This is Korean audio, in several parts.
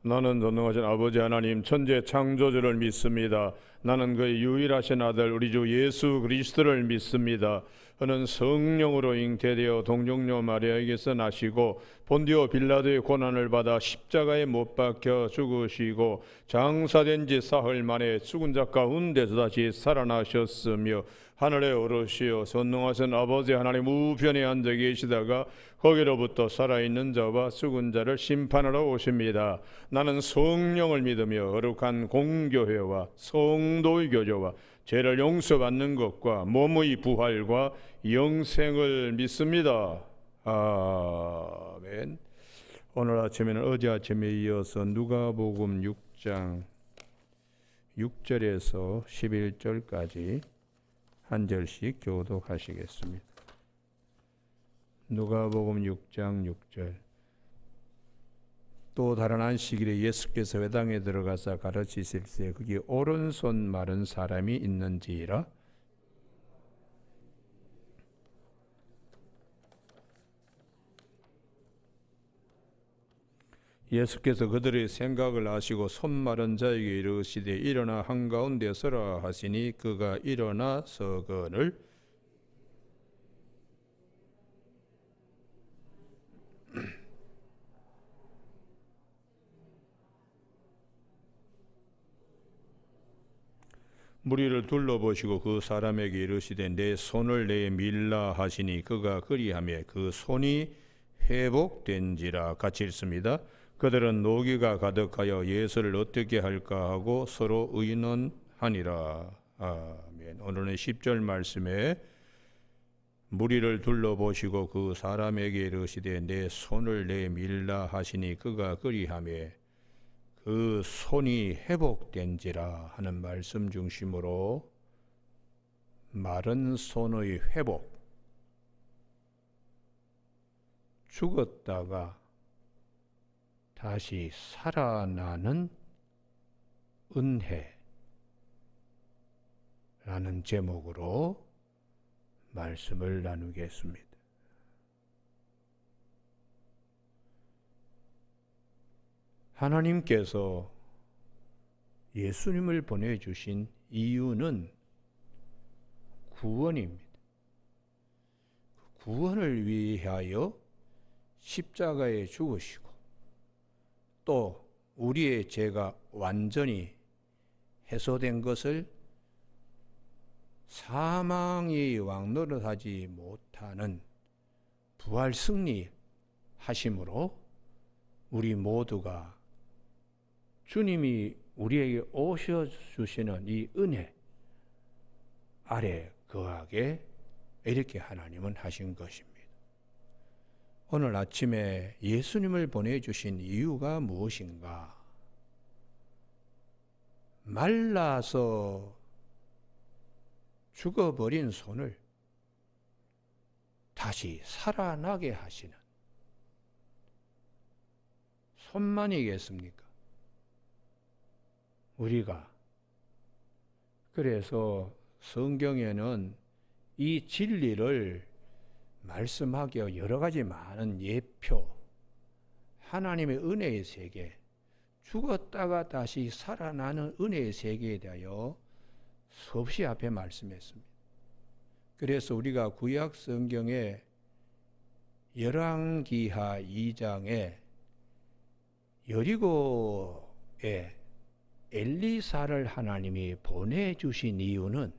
나는 전능하신 아버지 하나님 천재 창조주를 믿습니다. 나는 그의 유일하신 아들 우리 주 예수 그리스도를 믿습니다. 그는 성령으로 잉태되어 동정녀 마리아에게서 나시고 본디오 빌라도의 고난을 받아 십자가에 못 박혀 죽으시고 장사된 지 사흘 만에 죽은 자 가운데서 다시 살아나셨으며 하늘에 오르시어 전능하신 아버지 하나님 우편에 앉아 계시다가 거기로부터 살아있는 자와 죽은 자를 심판하러 오십니다. 나는 성령을 믿으며 거룩한 공교회와 성도의 교제와 죄를 용서받는 것과 몸의 부활과 영생을 믿습니다. 아멘. 오늘 아침에는 어제 아침에 이어서 누가복음 6장 6절에서 11절까지 한 절씩 교독하시겠습니다. 누가복음 6장 6절. 또 다른 안식일에 예수께서 회당에 들어가서 가르치실세 거기 오른손 마른 사람이 있는지라. 예수께서 그들의 생각을 아시고 손 마른 자에게 이르시되 일어나 한가운데 서라 하시니 그가 일어나 서거늘 무리를 둘러보시고 그 사람에게 이르시되 내 손을 내에 밀라 하시니 그가 그리하며 그 손이 회복된지라. 같이 읽습니다. 그들은 노기가 가득하여 예수를 어떻게 할까 하고 서로 의논하니라. 아멘. 오늘은 10절 말씀에 무리를 둘러보시고 그 사람에게 이르시되 내 손을 내 밀라 하시니 그가 그리하며 그 손이 회복된지라 하는 말씀 중심으로 마른 손의 회복, 죽었다가 다시 살아나는 은혜라는 제목으로 말씀을 나누겠습니다. 하나님께서 예수님을 보내주신 이유는 구원입니다. 구원을 위하여 십자가에 죽으시고 또 우리의 죄가 완전히 해소된 것을 사망이 왕노릇하지 못하는 부활 승리하심으로 우리 모두가 주님이 우리에게 오셔주시는 이 은혜 아래 거하게 이렇게 하나님은 하신 것입니다. 오늘 아침에 예수님을 보내주신 이유가 무엇인가? 말라서 죽어버린 손을 다시 살아나게 하시는 손만이겠습니까? 우리가 그래서 성경에는 이 진리를 말씀하기에 여러 가지 많은 예표, 하나님의 은혜의 세계, 죽었다가 다시 살아나는 은혜의 세계에 대하여 수없이 앞에 말씀했습니다. 그래서 우리가 구약 성경의 열왕기하 2장에 여리고에 엘리사를 하나님이 보내주신 이유는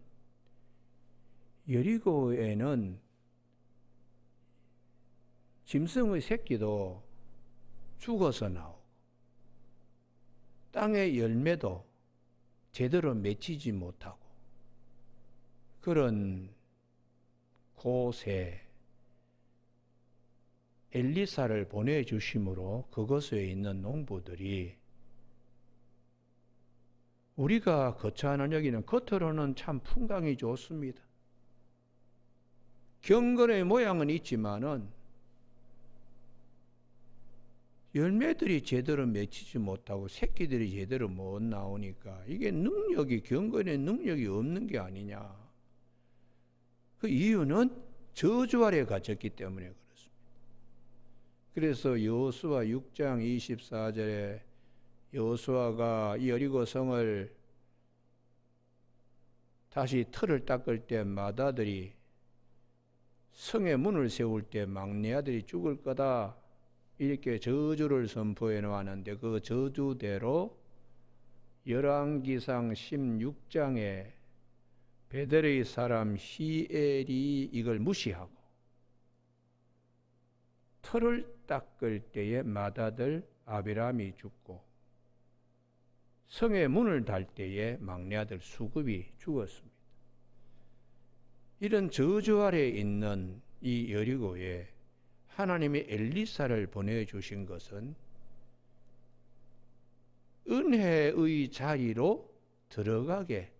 여리고에는 짐승의 새끼도 죽어서 나오고 땅의 열매도 제대로 맺히지 못하고 그런 곳에 엘리사를 보내주심으로 그곳에 있는 농부들이 우리가 거처하는 여기는 겉으로는 참 풍광이 좋습니다. 경건의 모양은 있지만은 열매들이 제대로 맺히지 못하고 새끼들이 제대로 못 나오니까 이게 능력이 경건의 능력이 없는 게 아니냐. 그 이유는 저주 아래 갇혔기 때문에 그렇습니다. 그래서 여호수아 6장 24절에 여호수아가 이 여리고 성을 다시 틀을 닦을 때 맏아들이 성의 문을 세울 때 막내 아들이 죽을 거다 이렇게 저주를 선포해 놓았는데 그 저주대로 열왕기상 16장에 베델의 사람 히엘이 이걸 무시하고 틀을 닦을 때에 맏아들 아비람이 죽고 성의 문을 달 때에 막내 아들 수급이 죽었습니다. 이런 저주 아래 있는 이 여리고에 하나님이 엘리사를 보내주신 것은 은혜의 자리로 들어가게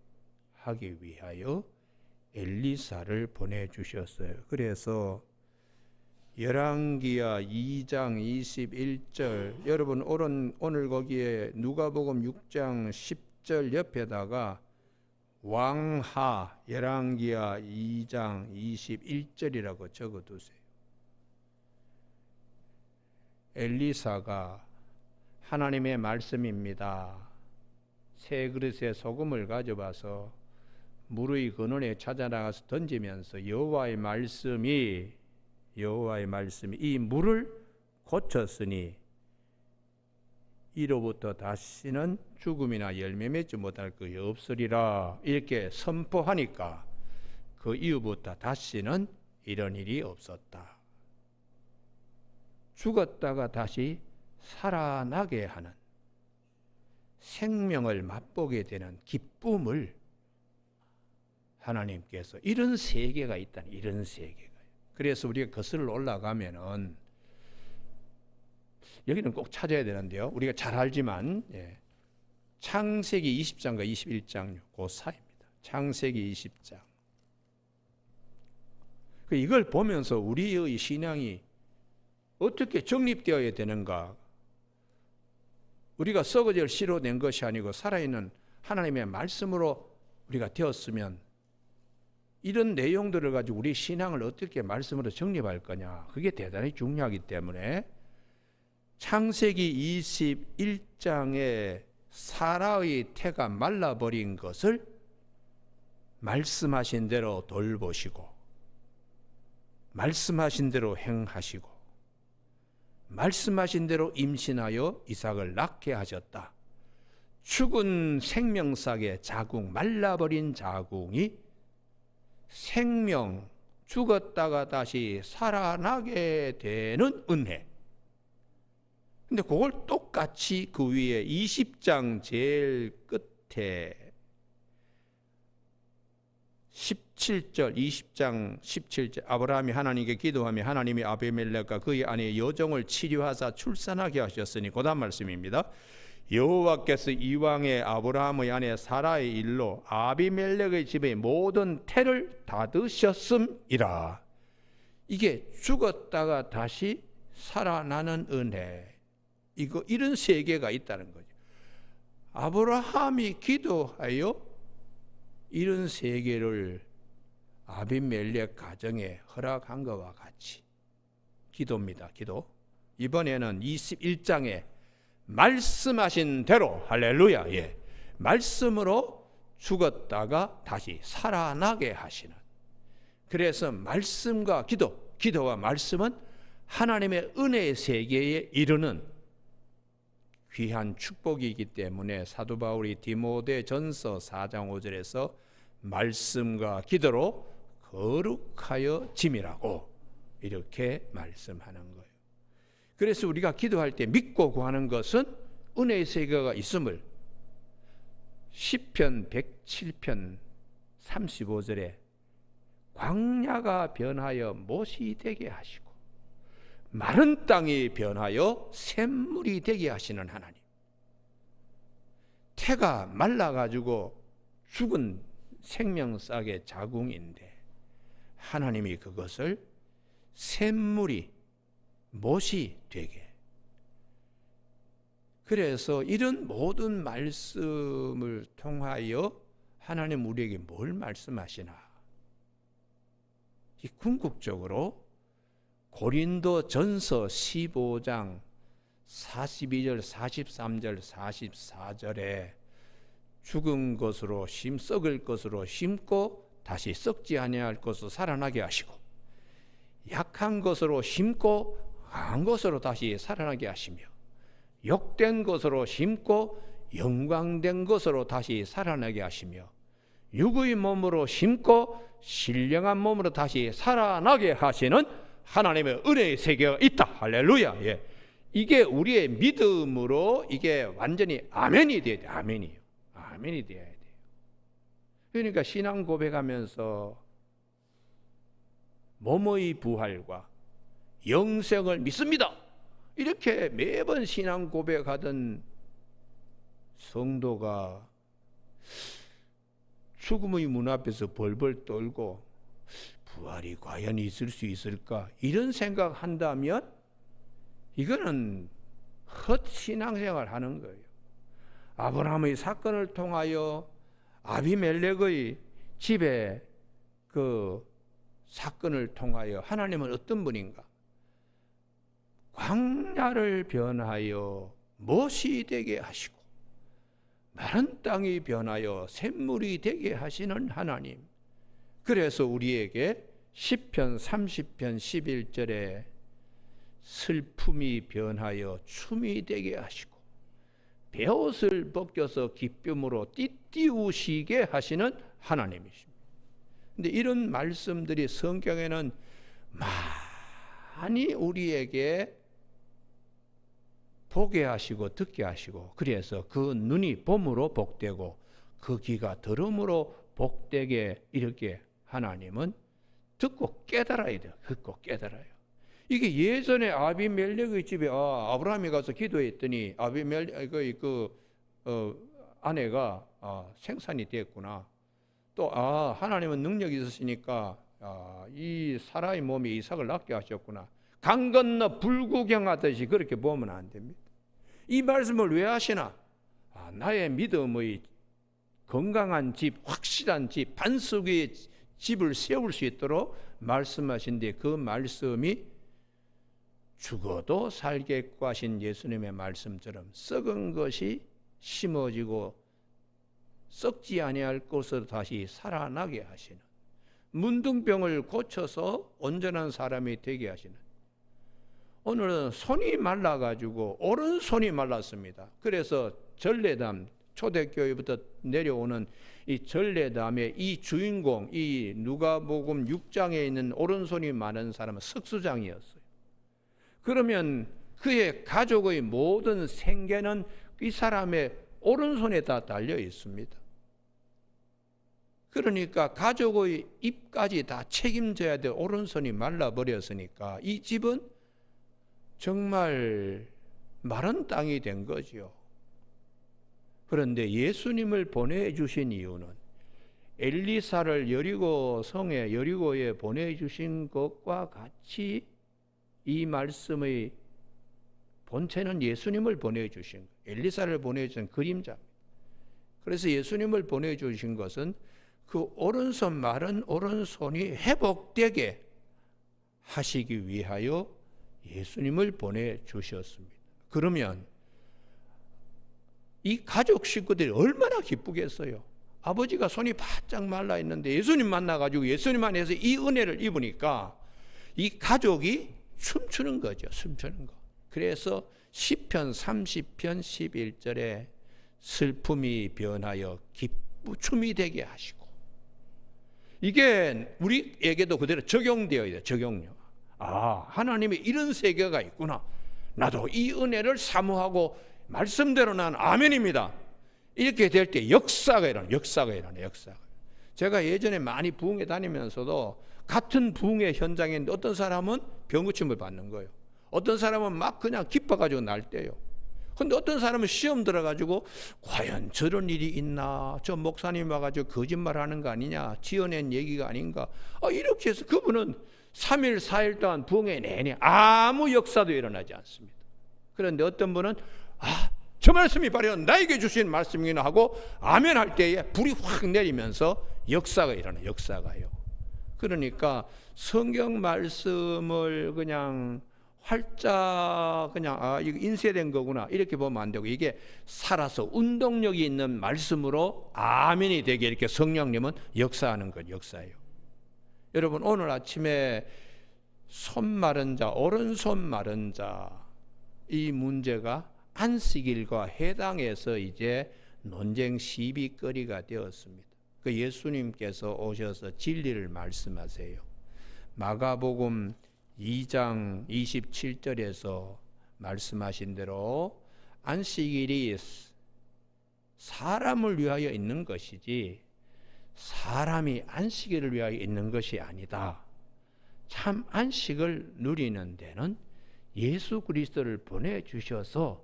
하기 위하여 엘리사를 보내주셨어요. 그래서 열왕기하 2장 21절 여러분 오늘 거기에 누가복음 6장 10절 옆에다가 왕하 열왕기하 2장 21절이라고 적어두세요. 엘리사가 하나님의 말씀입니다. 새 그릇에 소금을 가져와서 물의 근원에 찾아나가서 던지면서 여호와의 말씀이 이 물을 고쳤으니 이로부터 다시는 죽음이나 열매 맺지 못할 것이 없으리라 이렇게 선포하니까 그 이후부터 다시는 이런 일이 없었다. 죽었다가 다시 살아나게 하는 생명을 맛보게 되는 기쁨을 하나님께서 이런 세계가 있다는 이런 세계가. 그래서 우리가 거슬러 올라가면은 여기는 꼭 찾아야 되는데요. 우리가 잘 알지만 창세기 20장과 21장 그 사이입니다. 창세기 20장. 이걸 보면서 우리의 신앙이 어떻게 정립되어야 되는가? 우리가 썩어질 씨로 된 것이 아니고 살아있는 하나님의 말씀으로 우리가 되었으면 이런 내용들을 가지고 우리 신앙을 어떻게 말씀으로 정립할 거냐? 그게 대단히 중요하기 때문에 창세기 21장에 사라의 태가 말라버린 것을 말씀하신 대로 돌보시고 말씀하신 대로 행하시고 말씀하신 대로 임신하여 이삭을 낳게 하셨다. 죽은 생명삭의 자궁, 말라버린 자궁이 생명, 죽었다가 다시 살아나게 되는 은혜. 근데 그걸 똑같이 그 위에 20장 제일 끝에 17절, 20장 17절 아브라함이 하나님께 기도하며 하나님이 아비멜렉과 그의 아내 여종을 치료하사 출산하게 하셨으니 그 다음 말씀입니다. 여호와께서 이왕에 아브라함의 아내 사라의 일로 아비멜렉의 집의 모든 태를 닫으셨음이라. 이게 죽었다가 다시 살아나는 은혜. 이런 세계가 있다는 거죠. 아브라함이 기도하여 이런 세계를 아비멜렉 가정에 허락한 것과 같이 기도입니다. 기도. 이번에는 21장에 말씀하신 대로 할렐루야. 말씀으로 죽었다가 다시 살아나게 하시는. 그래서 말씀과 기도와 말씀은 하나님의 은혜의 세계에 이르는 귀한 축복이기 때문에 사도 바울이 디모데전서 4장 5절에서 말씀과 기도로 거룩하여 짐이라고 이렇게 말씀하는 거예요. 그래서 우리가 기도할 때 믿고 구하는 것은 은혜의 세계가 있음을 시편 107편 35절에 광야가 변하여 못이 되게 하시고 마른 땅이 변하여 샘물이 되게 하시는 하나님. 태가 말라가지고 죽은 생명삭의 자궁인데 하나님이 그것을 샘물이 못이 되게. 그래서 이런 모든 말씀을 통하여 하나님 우리에게 뭘 말씀하시나? 이 궁극적으로 고린도전서 15장 42절, 43절, 44절에 죽은 것으로 썩을 것으로 심고 다시 썩지 아니할 것으로 살아나게 하시고, 약한 것으로 심고 강한 것으로 다시 살아나게 하시며, 욕된 것으로 심고 영광된 것으로 다시 살아나게 하시며, 육의 몸으로 심고 신령한 몸으로 다시 살아나게 하시는 하나님의 은혜의 세계가 있다. 할렐루야. 예. 이게 우리의 믿음으로 이게 완전히 아멘이 돼야 돼. 아멘이요. 아멘이 돼야 돼요. 그러니까 신앙 고백하면서 몸의 부활과 영생을 믿습니다, 이렇게 매번 신앙 고백하던 성도가 죽음의 문 앞에서 벌벌 떨고 부활이 과연 있을 수 있을까, 이런 생각한다면 이거는 헛신앙생활 하는 거예요. 아브라함의 사건을 통하여 아비멜렉의 집에 그 사건을 통하여 하나님은 어떤 분인가? 광야를 변하여 못이 되게 하시고 마른 땅이 변하여 샘물이 되게 하시는 하나님. 그래서 우리에게 시편 30편 11절에 슬픔이 변하여 춤이 되게 하시고 베옷을 벗겨서 기쁨으로 띠띠우시게 하시는 하나님이십니다. 근데 이런 말씀들이 성경에는 많이 우리에게 보게 하시고 듣게 하시고, 그래서 그 눈이 봄으로 복되고 그 귀가 들음으로 복되게 이렇게 하나님은 듣고 깨달아야 돼요. 듣고 깨달아요. 이게 예전에 아비멜렉의 집에 아브라함이 가서 기도했더니 아비멜렉의 아내가 생산이 됐구나. 또 하나님은 능력이 있으시니까 이 사라의 몸에 이삭을 낳게 하셨구나. 강 건너 불구경하듯이 그렇게 보면 안 됩니다. 이 말씀을 왜 하시나? 나의 믿음의 건강한 집, 확실한 집, 반석 위에 집을 세울 수 있도록 말씀하신데, 그 말씀이 죽어도 살겠고 하신 예수님의 말씀처럼 썩은 것이 심어지고 썩지 아니할 것으로 다시 살아나게 하시는, 문둥병을 고쳐서 온전한 사람이 되게 하시는. 오늘은 손이 말라가지고 오른손이 말랐습니다. 그래서 전례담, 초대교회부터 내려오는 이 전례담의 이 주인공, 이 누가복음 6장에 있는 오른손이 많은 사람은 석수장이었어요. 그러면 그의 가족의 모든 생계는 이 사람의 오른손에 다 달려 있습니다. 그러니까 가족의 입까지 다 책임져야 될 오른손이 말라버렸으니까 이 집은 정말 마른 땅이 된 거죠. 그런데 예수님을 보내주신 이유는 엘리사를 여리고에 보내주신 것과 같이 이 말씀의 본체는 예수님을 보내주신, 엘리사를 보내주신 그림자입니다. 그래서 예수님을 보내주신 것은 그 오른손, 마른 오른손이 회복되게 하시기 위하여 예수님을 보내주셨습니다. 그러면 이 가족 식구들이 얼마나 기쁘겠어요. 아버지가 손이 바짝 말라 있는데 예수님 만나가지고 예수님 안에서 이 은혜를 입으니까 이 가족이 춤추는 거죠. 춤추는 거. 그래서 시편 30편 11절에 슬픔이 변하여 춤이 되게 하시고, 이게 우리에게도 그대로 적용되어야 돼요. 적용력. 하나님의 이런 세계가 있구나. 나도 이 은혜를 사모하고 말씀대로 난 아멘입니다. 이렇게 될 때 역사가 일어나요. 역사가. 제가 예전에 많이 부흥회 다니면서도 같은 부흥회 현장에 있는데 어떤 사람은 병고침을 받는 거예요. 어떤 사람은 막 그냥 기뻐가지고 날 때요. 근데 어떤 사람은 시험 들어가지고 과연 저런 일이 있나, 저 목사님 와가지고 거짓말하는 거 아니냐, 지어낸 얘기가 아닌가, 이렇게 해서 그분은 3일 4일 동안 부흥회 내내 아무 역사도 일어나지 않습니다. 그런데 어떤 분은 저 말씀이 바로 나에게 주신 말씀이나 하고 아멘 할 때에 불이 확 내리면서 역사가 일어나요. 역사가요. 그러니까 성경 말씀을 그냥 활짝 그냥 이거 인쇄된 거구나 이렇게 보면 안 되고, 이게 살아서 운동력이 있는 말씀으로 아멘이 되게 이렇게 성령님은 역사하는 것, 역사예요. 여러분, 오늘 아침에 손 마른 자, 오른손 마른 자, 이 문제가 안식일과 해당해서 이제 논쟁 시비거리가 되었습니다. 그 예수님께서 오셔서 진리를 말씀하세요. 마가복음 2장 27절에서 말씀하신 대로 안식일이 사람을 위하여 있는 것이지 사람이 안식일을 위하여 있는 것이 아니다. 참 안식을 누리는 데는 예수 그리스도를 보내주셔서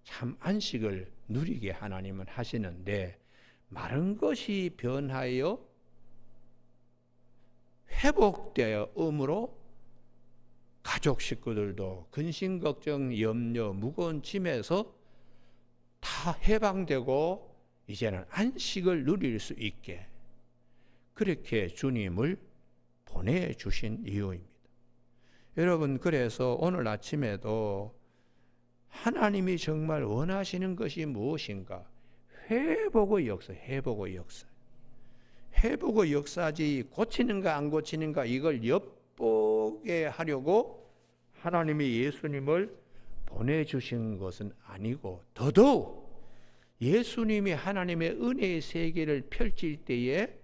참 안식을 누리게 하나님은 하시는데, 마른 것이 변하여 회복되어음으로 가족 식구들도 근심 걱정 염려 무거운 짐에서 다 해방되고 이제는 안식을 누릴 수 있게 그렇게 주님을 보내주신 이유입니다. 여러분, 그래서 오늘 아침에도 하나님이 정말 원하시는 것이 무엇인가? 회복의 역사, 회복의 역사. 회복의 역사지 고치는가 안 고치는가 이걸 엿보게 하려고 하나님이 예수님을 보내주신 것은 아니고, 더더욱 예수님이 하나님의 은혜의 세계를 펼칠 때에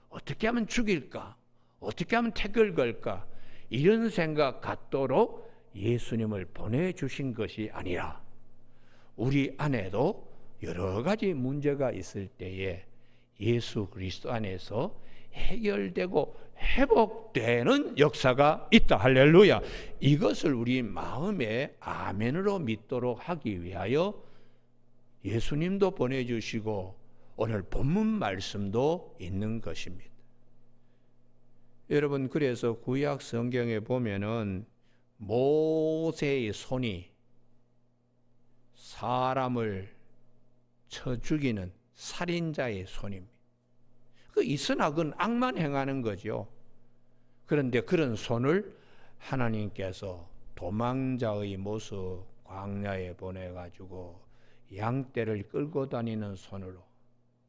어떻게 하면 죽일까? 어떻게 하면 택을 걸까? 이런 생각 갖도록 예수님을 보내주신 것이 아니라, 우리 안에도 여러 가지 문제가 있을 때에 예수 그리스도 안에서 해결되고 회복되는 역사가 있다. 할렐루야. 이것을 우리 마음에 아멘으로 믿도록 하기 위하여 예수님도 보내주시고 오늘 본문 말씀도 있는 것입니다. 여러분, 그래서 구약 성경에 보면은 모세의 손이 사람을 쳐 죽이는 살인자의 손입니다. 그 이스낙은 악만 행하는 거죠. 그런데 그런 손을 하나님께서 도망자의 모습 광야에 보내가지고 양떼를 끌고 다니는 손으로,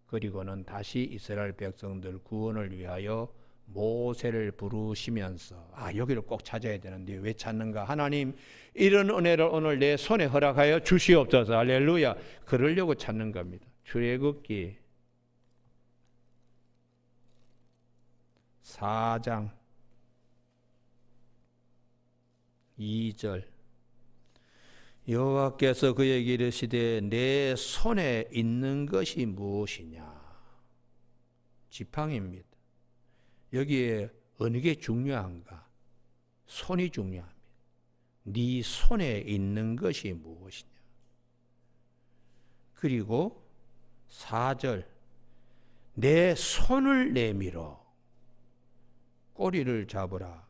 그리고는 다시 이스라엘 백성들 구원을 위하여 모세를 부르시면서, 여기를 꼭 찾아야 되는데 왜 찾는가? 하나님, 이런 은혜를 오늘 내 손에 허락하여 주시옵소서. 할렐루야. 그러려고 찾는 겁니다. 출애굽기 4장 2절, 여호와께서 그에게 이르시되 내 손에 있는 것이 무엇이냐? 지팡이입니다. 여기에 어느 게 중요한가? 손이 중요합니다. 네 손에 있는 것이 무엇이냐? 그리고 4절, 내 손을 내밀어 꼬리를 잡으라.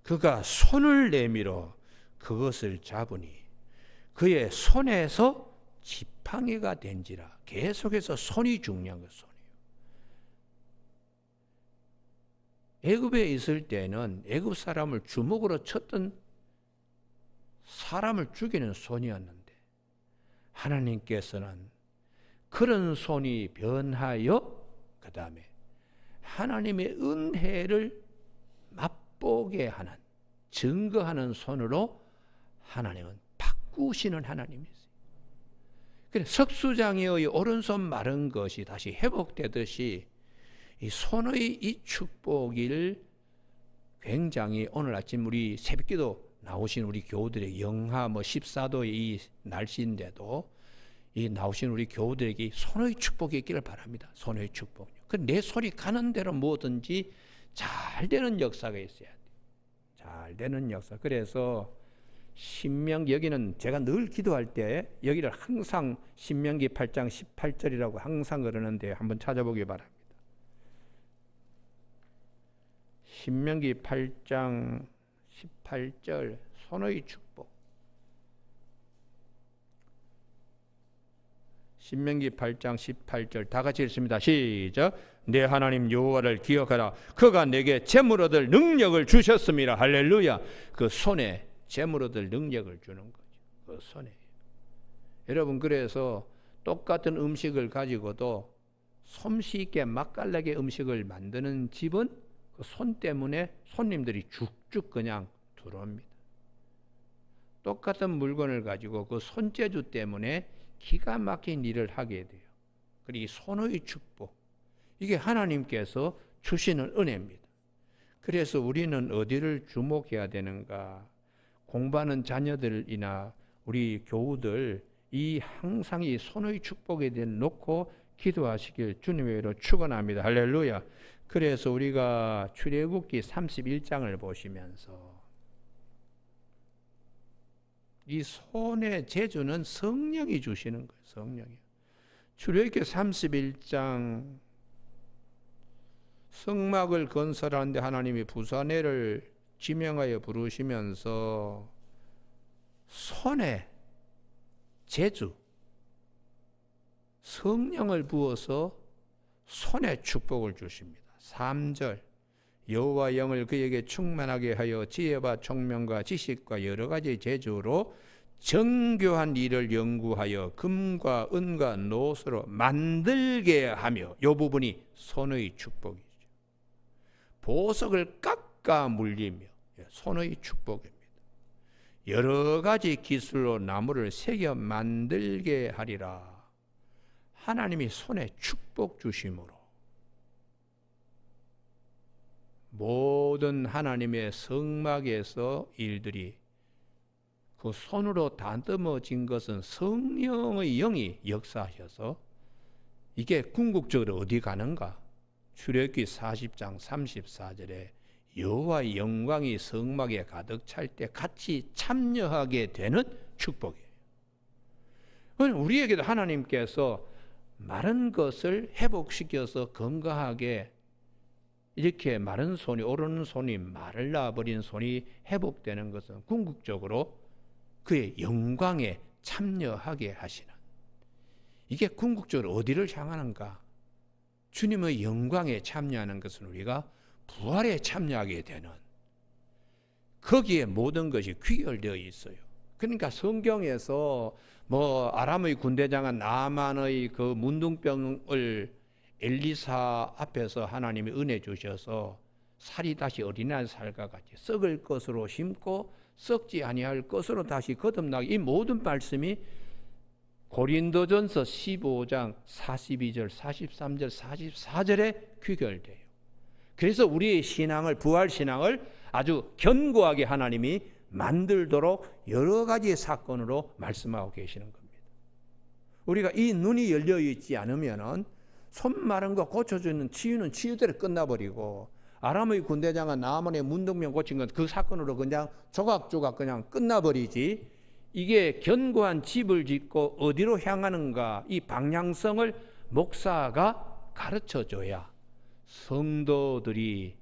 그가 손을 내밀어 그것을 잡으니 그의 손에서 지팡이가 된지라. 계속해서 손이 중요한 것, 손이요. 애굽에 있을 때는 애굽 사람을 주먹으로 쳤던 사람을 죽이는 손이었는데, 하나님께서는 그런 손이 변하여 그 다음에 하나님의 은혜를 맛보게 하는, 증거하는 손으로 하나님은 바꾸시는 하나님이세요. 그래서 석수장애의 오른손 마른 것이 다시 회복되듯이 이 손의 이 축복을 굉장히, 오늘 아침 우리 새벽기도 나오신 우리 교우들의 영하 14도의 이 날씨인데도 이 나오신 우리 교우들에게 손의 축복이 있기를 바랍니다. 손의 축복. 내 손이 가는 대로 뭐든지 잘 되는 역사가 있어야 돼요. 잘 되는 역사. 그래서 신명기, 여기는 제가 늘 기도할 때 여기를 항상 신명기 8장 18절이라고 항상 그러는데 한번 찾아보기 바랍니다. 신명기 8장 18절, 손의 축복. 신명기 8장 18절 다 같이 읽습니다. 시작. 내 하나님 여호와를 기억하라. 그가 내게 재물 얻을 능력을 주셨습니다. 할렐루야. 그 손에 재물 얻을 능력을 주는 거죠. 그 손에. 여러분, 그래서 똑같은 음식을 가지고도 솜씨 있게 맛깔나게 음식을 만드는 집은 그 손 때문에 손님들이 쭉쭉 그냥 들어옵니다. 똑같은 물건을 가지고 그 손재주 때문에 기가 막힌 일을 하게 돼요. 그리고 이 손의 축복, 이게 하나님께서 주시는 은혜입니다. 그래서 우리는 어디를 주목해야 되는가? 공부하는 자녀들이나 우리 교우들 이 항상 이 손의 축복에 대해 놓고 기도하시길 주님의 이름으로 축원합니다. 할렐루야. 그래서 우리가 출애굽기 31장을 보시면서 이 손의 재주는 성령이 주시는 거예요. 성령이. 출애굽기 31장 성막을 건설하는데 하나님이 부사네를 지명하여 부르시면서 손에 재주, 성령을 부어서 손에 축복을 주십니다. 3절 여호와 영을 그에게 충만하게 하여 지혜와 총명과 지식과 여러 가지 재주로 정교한 일을 연구하여 금과 은과 노수로 만들게 하며, 이 부분이 손의 축복이죠. 보석을 깎아 물리며, 손의 축복입니다. 여러 가지 기술로 나무를 새겨 만들게 하리라. 하나님이 손에 축복 주심으로 모든 하나님의 성막에서 일들이 그 손으로 다듬어진 것은 성령의 영이 역사하셔서 이게 궁극적으로 어디 가는가? 출애굽기 40장 34절에 여호와의 영광이 성막에 가득 찰 때 같이 참여하게 되는 축복이에요. 우리에게도 하나님께서 마른 것을 회복시켜서 건강하게 이렇게 마른 손이, 오르는 손이 말라버린 손이 회복되는 것은 궁극적으로 그의 영광에 참여하게 하시는, 이게 궁극적으로 어디를 향하는가? 주님의 영광에 참여하는 것은 우리가 부활에 참여하게 되는, 거기에 모든 것이 귀결되어 있어요. 그러니까 성경에서 아람의 군대장은 나만의 그 문둥병을 엘리사 앞에서 하나님이 은혜 주셔서 살이 다시 어린아이 살과 같이 썩을 것으로 심고 썩지 아니할 것으로 다시 거듭나게, 이 모든 말씀이 고린도전서 15장 42절, 43절, 44절에 귀결돼요. 그래서 우리의 신앙을, 부활 신앙을 아주 견고하게 하나님이 만들도록 여러 가지 사건으로 말씀하고 계시는 겁니다. 우리가 이 눈이 열려 있지 않으면은 손 마른 거 고쳐주는 치유는 치유대로 끝나버리고, 아람의 군대장은 나만의 문둥병 고친 건 그 사건으로 그냥 조각조각 그냥 끝나버리지, 이게 견고한 집을 짓고 어디로 향하는가, 이 방향성을 목사가 가르쳐줘야 성도들이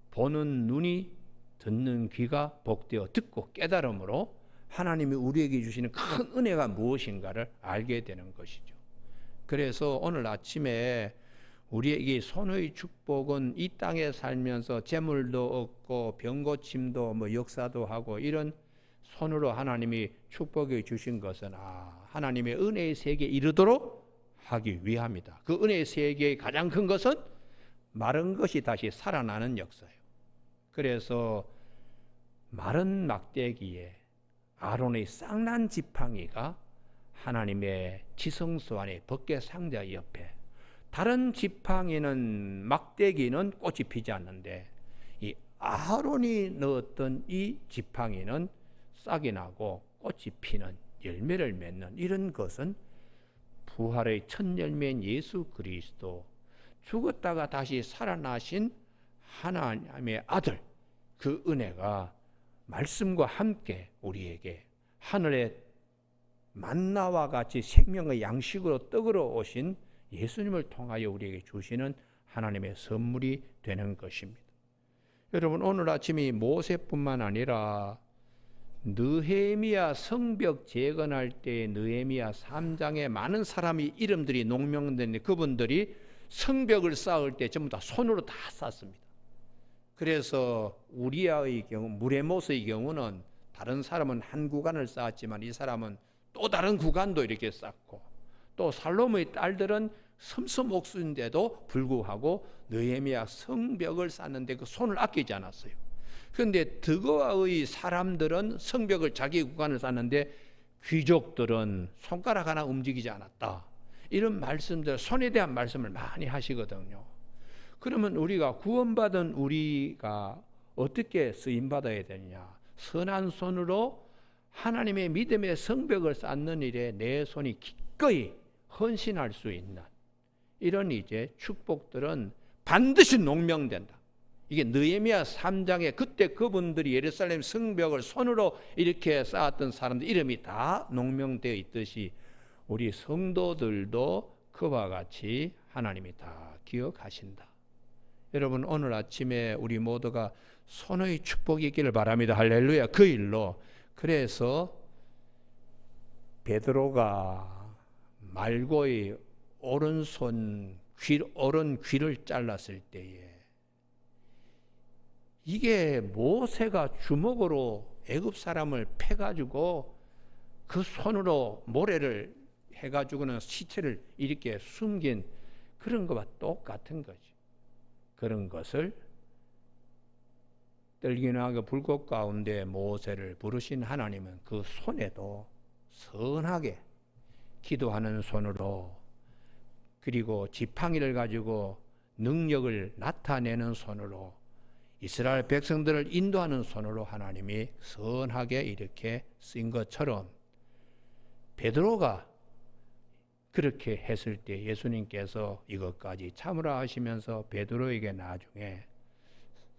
보는 눈이, 듣는 귀가 복되어 듣고 깨달음으로 하나님이 우리에게 주시는 큰 은혜가 무엇인가를 알게 되는 것이죠. 그래서 오늘 아침에 우리에게 손의 축복은 이 땅에 살면서 재물도 얻고 병고침도 역사도 하고 이런 손으로 하나님이 축복해 주신 것은 하나님의 은혜의 세계에 이르도록 하기 위함이다. 그 은혜의 세계의 가장 큰 것은 마른 것이 다시 살아나는 역사예요. 그래서 마른 막대기에 아론의 쌍난 지팡이가 하나님의 지성소 안에 법궤 상자 옆에, 다른 지팡이는, 막대기는 꽃이 피지 않는데 이 아론이 넣었던 이 지팡이는 싹이 나고 꽃이 피는, 열매를 맺는, 이런 것은 부활의 첫 열매인 예수 그리스도, 죽었다가 다시 살아나신 하나님의 아들, 그 은혜가 말씀과 함께 우리에게 하늘의 만나와 같이 생명의 양식으로 떡으로 오신 예수님을 통하여 우리에게 주시는 하나님의 선물이 되는 것입니다. 여러분, 오늘 아침이 모세뿐만 아니라 느헤미야 성벽 재건할 때 느헤미야 3장에 많은 사람이 이름들이 농명되는데 그분들이 성벽을 쌓을 때 전부 다 손으로 다 쌓습니다. 그래서 우리아의 경우, 무레못의 경우는 다른 사람은 한 구간을 쌓았지만 이 사람은 또 다른 구간도 이렇게 쌓고, 또 살롬의 딸들은 섬섬옥수인데도 불구하고 느헤미야 성벽을 쌓는데 그 손을 아끼지 않았어요. 그런데 드고아의 사람들은 성벽을 자기 구간을 쌓는데 귀족들은 손가락 하나 움직이지 않았다. 이런 말씀들, 손에 대한 말씀을 많이 하시거든요. 그러면 우리가 구원받은 우리가 어떻게 쓰임받아야 되느냐? 선한 손으로 하나님의 믿음의 성벽을 쌓는 일에 내 손이 기꺼이 헌신할 수 있는 이런 이제 축복들은 반드시 농명된다. 이게 느헤미야 3장에 그때 그분들이 예루살렘 성벽을 손으로 이렇게 쌓았던 사람들 이름이 다 농명되어 있듯이 우리 성도들도 그와 같이 하나님이 다 기억하신다. 여러분 오늘 아침에 우리 모두가 손의 축복이 있기를 바랍니다. 할렐루야. 그 일로 그래서 베드로가 말고의 오른 귀를 잘랐을 때에 이게 모세가 주먹으로 애굽 사람을 패가지고 그 손으로 모래를 해가지고는 시체를 이렇게 숨긴 그런 것과 똑같은 거죠. 그런 것을 떨기나가 불꽃 가운데 모세를 부르신 하나님은 그 손에도 선하게 기도하는 손으로, 그리고 지팡이를 가지고 능력을 나타내는 손으로, 이스라엘 백성들을 인도하는 손으로 하나님이 선하게 이렇게 쓰인 것처럼 베드로가 그렇게 했을 때 예수님께서 이것까지 참으라 하시면서 베드로에게 나중에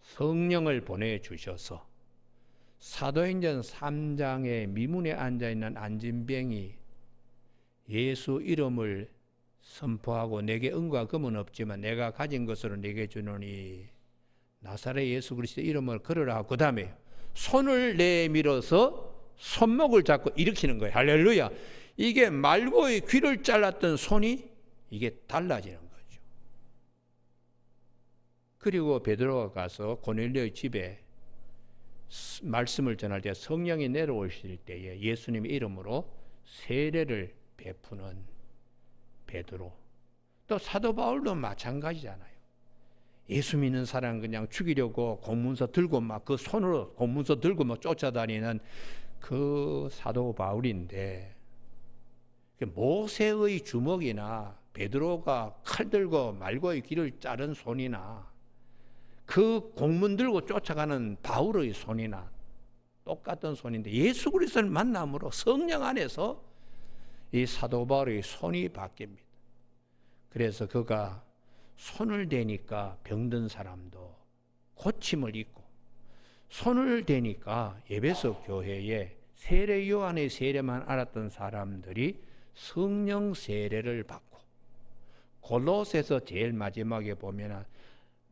성령을 보내주셔서 사도행전 3장에 미문에 앉아있는 안진뱅이 예수 이름을 선포하고 내게 은과 금은 없지만 내가 가진 것으로 내게 주노니 나사렛 예수 그리스도 이름을 걸으라. 그 다음에 손을 내밀어서 손목을 잡고 일으키는 거예요. 할렐루야. 이게 말고의 귀를 잘랐던 손이 이게 달라지는 거죠. 그리고 베드로가 가서 고넬료의 집에 말씀을 전할 때 성령이 내려오실 때에 예수님의 이름으로 세례를 베푸는 베드로, 또 사도 바울도 마찬가지잖아요. 예수 믿는 사람 그냥 죽이려고 공문서 들고 막 그 손으로 공문서 들고 막 쫓아다니는 그 사도 바울인데, 모세의 주먹이나 베드로가 칼 들고 말고의 귀를 자른 손이나 그 공문 들고 쫓아가는 바울의 손이나 똑같은 손인데 예수 그리스도를 만남으로 성령 안에서 이 사도 바울의 손이 바뀝니다. 그래서 그가 손을 대니까 병든 사람도 고침을 입고, 손을 대니까 에베소 교회에 세례 요한의 세례만 알았던 사람들이 성령 세례를 받고, 골로새서 제일 마지막에 보면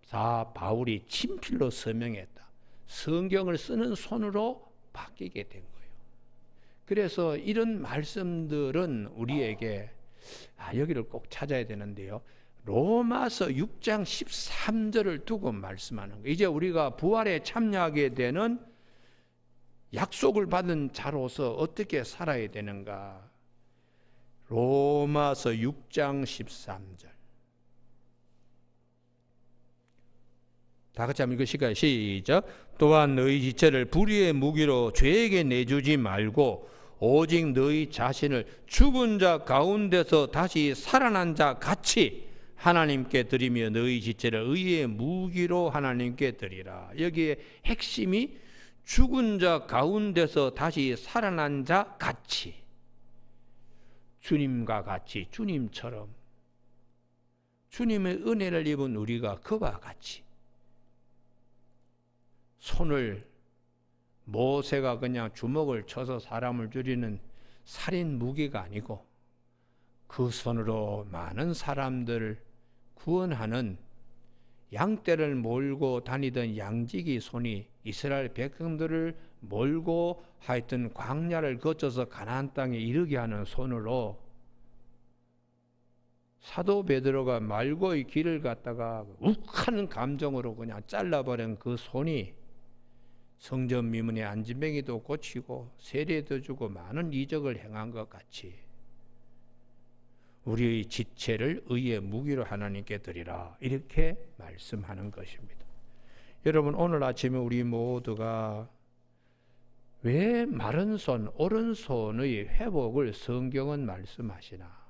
다 바울이 친필로 서명했다. 성경을 쓰는 손으로 바뀌게 된 거예요. 그래서 이런 말씀들은 우리에게 여기를 꼭 찾아야 되는데요. 로마서 6장 13절을 두고 말씀하는 거예요. 이제 우리가 부활에 참여하게 되는 약속을 받은 자로서 어떻게 살아야 되는가. 로마서 6장 13절. 다 같이 한번 읽으실까요? 시작. 또한 너희 지체를 불의의 무기로 죄에게 내주지 말고 오직 너희 자신을 죽은 자 가운데서 다시 살아난 자 같이 하나님께 드리며 너희 지체를 의의 무기로 하나님께 드리라. 여기에 핵심이 죽은 자 가운데서 다시 살아난 자 같이, 주님과 같이, 주님처럼, 주님의 은혜를 입은 우리가 그와 같이 손을, 모세가 그냥 주먹을 쳐서 사람을 죽이는 살인 무기가 아니고 그 손으로 많은 사람들을 구원하는, 양떼를 몰고 다니던 양지기 손이 이스라엘 백성들을 몰고 하여튼 광야를 거쳐서 가나안 땅에 이르게 하는 손으로, 사도 베드로가 말고의 길을 갔다가 욱하는 감정으로 그냥 잘라버린 그 손이 성전 미문의 안진뱅이도 고치고 세례도 주고 많은 이적을 행한 것 같이 우리의 지체를 의의 무기로 하나님께 드리라, 이렇게 말씀하는 것입니다. 여러분, 오늘 아침에 우리 모두가 왜 마른 손, 오른손의 회복을 성경은 말씀하시나?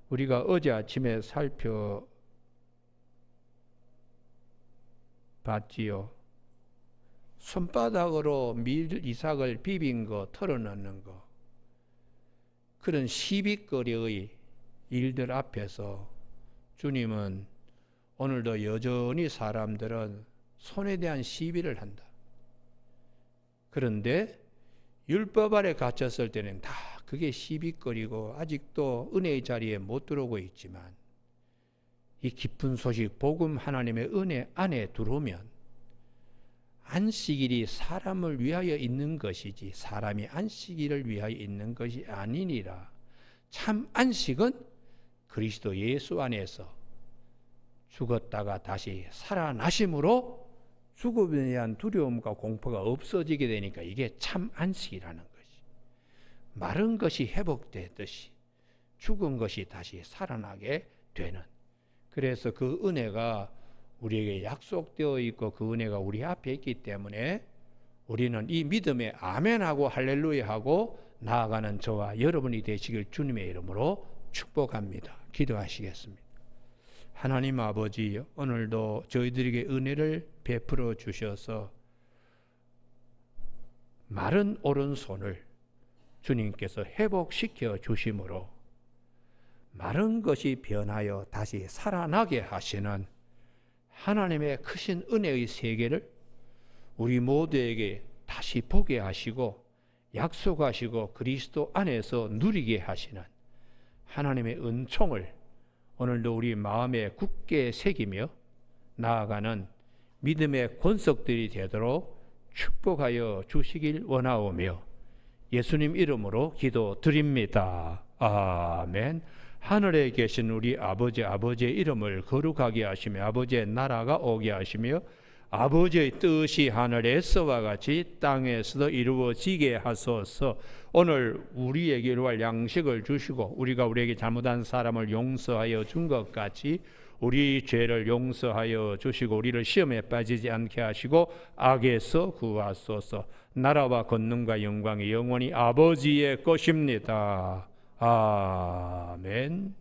우리가 어제 아침에 살펴봤지요. 손바닥으로 밀 이삭을 비빈 거, 털어넣는 거, 그런 시비거리의 일들 앞에서 주님은 오늘도 여전히 사람들은 손에 대한 시비를 한다. 그런데 율법 아래 갇혔을 때는 다 그게 시비거리고 아직도 은혜의 자리에 못 들어오고 있지만, 이 기쁜 소식, 복음 하나님의 은혜 안에 들어오면 안식일이 사람을 위하여 있는 것이지 사람이 안식일을 위하여 있는 것이 아니니라. 참 안식은 그리스도 예수 안에서 죽었다가 다시 살아나심으로 죽음에 대한 두려움과 공포가 없어지게 되니까 이게 참 안식이라는 것이. 마른 것이 회복되듯이 죽은 것이 다시 살아나게 되는, 그래서 그 은혜가 우리에게 약속되어 있고 그 은혜가 우리 앞에 있기 때문에 우리는 이 믿음에 아멘하고 할렐루야하고 나아가는 저와 여러분이 되시길 주님의 이름으로 축복합니다. 기도하시겠습니다. 하나님 아버지, 오늘도 저희들에게 은혜를 베풀어 주셔서 마른 오른손을 주님께서 회복시켜 주심으로 마른 것이 변하여 다시 살아나게 하시는 하나님의 크신 은혜의 세계를 우리 모두에게 다시 보게 하시고 약속하시고 그리스도 안에서 누리게 하시는 하나님의 은총을 오늘도 우리 마음에 굳게 새기며 나아가는 믿음의 권속들이 되도록 축복하여 주시길 원하오며 예수님 이름으로 기도드립니다. 아멘. 하늘에 계신 우리 아버지의 이름을 거룩하게 하시며 아버지의 나라가 오게 하시며 아버지의 뜻이 하늘에서와 같이 땅에서도 이루어지게 하소서. 오늘 우리에게 이루할 양식을 주시고 우리가 우리에게 잘못한 사람을 용서하여 준 것 같이 우리 죄를 용서하여 주시고 우리를 시험에 빠지지 않게 하시고 악에서 구하소서. 나라와 권능과 영광이 영원히 아버지의 것입니다. 아멘.